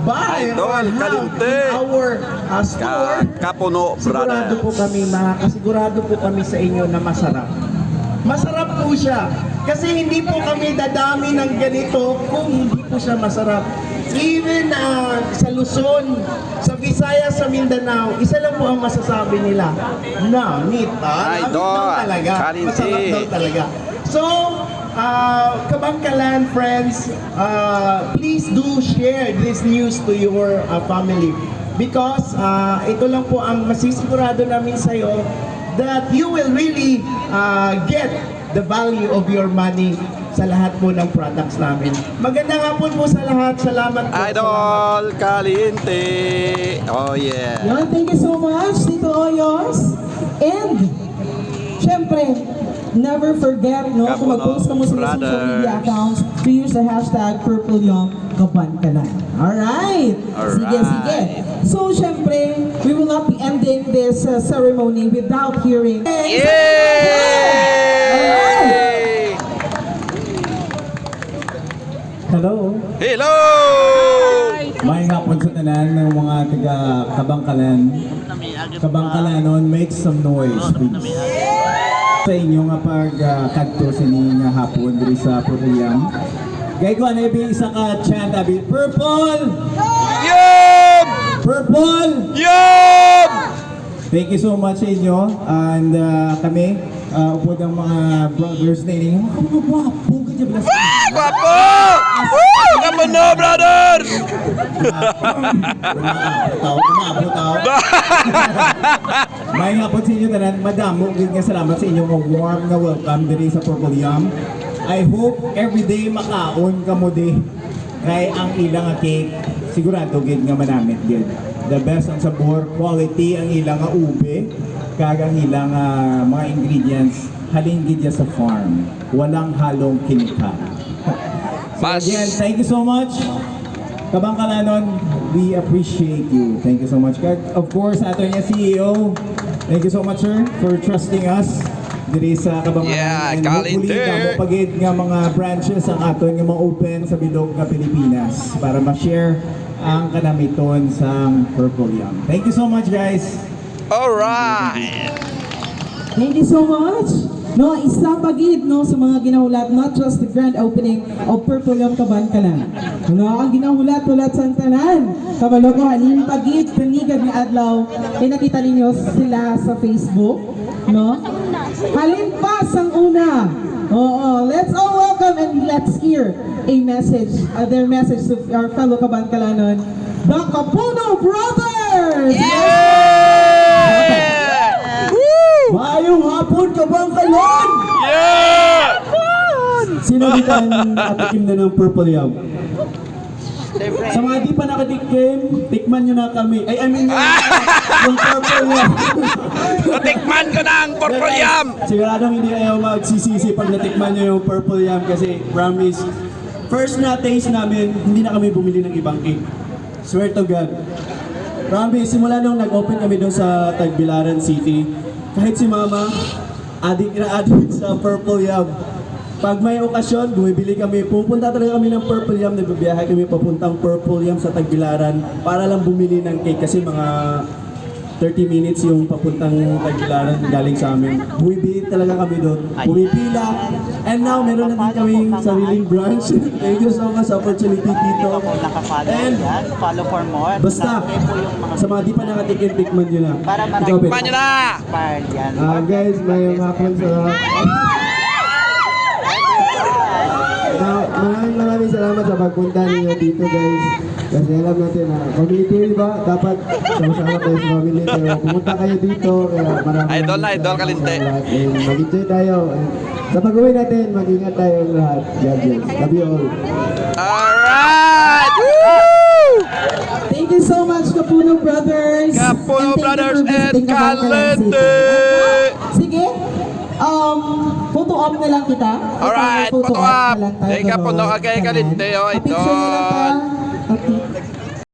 buy or Idol, have Kalinte. in our store, Kapuno sigurado po Brothers. kami, makakasigurado po kami sa inyo na masarap. Masarap po siya. Kasi hindi po kami dadami ng ganito kung hindi po siya masarap. Even sa Luzon, sa Visayas, sa Mindanao, isa lang po ang masasabi nila. Namit. Namit Idol, daw talaga. Kalinte. Masarap daw talaga. So, Kabangkalan friends, please do share this news to your family. Because ito lang po ang masisigurado namin sa iyo that you will really get the value of your money sa lahat po ng products namin. Magandang hapon po sa lahat. Salamat po. Idol Kalinte. Oh yeah. Yan, thank you so much, Tito Oyos. And, syempre, never forget, no, kung mag-post ka mo sa social media accounts, to use the hashtag #PurpleYoungKabangkalan. Alright? Sige, sige. So, syempre, we will not be ending this ceremony without hearing. Yay! Hello! Hello! May hapon sa tanan ng mga taga Kabangkalan. Kabangkalanon, make some noise, please. Sa inyo nga pag-kadto sa inyo nga hapon diri sa Purpleyoung. Gaya ko, anabi isa ka chant, abi, Purple! Yum! Purple! Yum! Thank you so much sa inyo. And kami, upod ang mga brothers na inyo. Mga guwapo, ganyan ba? Guwapo! Woo! Kapuno Brothers! May hapon sa inyo tanan, madamo gid nga salamat sa inyong warm nga welcome diri sa Purpleyoung. I hope everyday makaon ka mo di kay ang ilang nga cake sigurado gid nga manamit gid. The best ang sabor, quality ang ilang nga ube, kag ang ilang mga ingredients halin gid sa farm. Walang halong kimikal. So Mas. again, thank you so much. Kabangkalanon, we appreciate you. Thank you so much. Of course, ato niya CEO, thank you so much, sir, for trusting us diri sa Kabangkalan. Yeah, And hopefully, Kalinte. kamo pagid nga mga branches ang ato nga ma-open sa bilog nga Pilipinas para ma-share ang kanamiton sa Purpleyoung. Thank you so much, guys. Alright! Thank you so much. No, isa pagid no sa mga ginahulat, not just the grand opening of Purpleyoung Kabangkalan. No, ang ginahulat-hulat sa tanan. Kabalo ko halin pagid kanigad nga adlaw kay nakita ninyo sila sa Facebook, no? Halin pa sang una. Oo, let's all welcome and let's hear a message, their message to our fellow Kabangkalanon, the Kapuno Brothers. Yeah! Maayong hapon, Kabangkalan! Yeah! Sinabitan at tikim na ng Purpleyoung. Sa mga di pa nakatikim, tikman nyo na kami. I mean, yung Purpleyoung. Natikman ko na ang Purpleyoung! Siguradong hindi ayaw magsisisi pag natikman nyo yung Purpleyoung kasi promise, first na taste namin, hindi na kami bumili ng ibang cake. Swear to God. Promise, simula nung nag-open kami doon sa Tagbilaran City, kahit si Mama, adik na adik sa Purpleyoung. Pag may okasyon, bumibili kami, pupunta talaga kami ng Purpleyoung, nagbibiyahe kami papuntang Purpleyoung sa Tagbilaran para lang bumili ng cake kasi mga 30 minutes yung papuntang Tagbilaran galing sa amin. Bumibili talaga kami doon, pumipila, and now meron na din kaming sariling branch. Thank you so much sa opportunity dito. And follow for more. basta, sa mga di pa nakatikim, tikman nyo na. Para Ikaw, Ben. Tikman nyo na! inspired yan. Guys, may hapon sa maraming salamat sa pagpunta ninyo dito, guys. Kasi alam natin na community, di ba? Dapat sama-sama kayo sa family. Pero pumunta kayo dito, kaya maraming Idol na, idol, Kalinte. Mag-enjoy tayo. And sa pag-uwi natin, mag-ingat tayo lahat. God bless. Love you all. Alright! Woo! Thank you so much, Kapuno Brothers. Kapuno And thank you Brothers for visiting and Kabangkalan City. Kalente. Sige, photo op na lang kita. Alright, photo op. na lang tayo Thank you, doon. Kapuno, kay Kalente, oh, Pa-picture na lang idol. ta. Okay.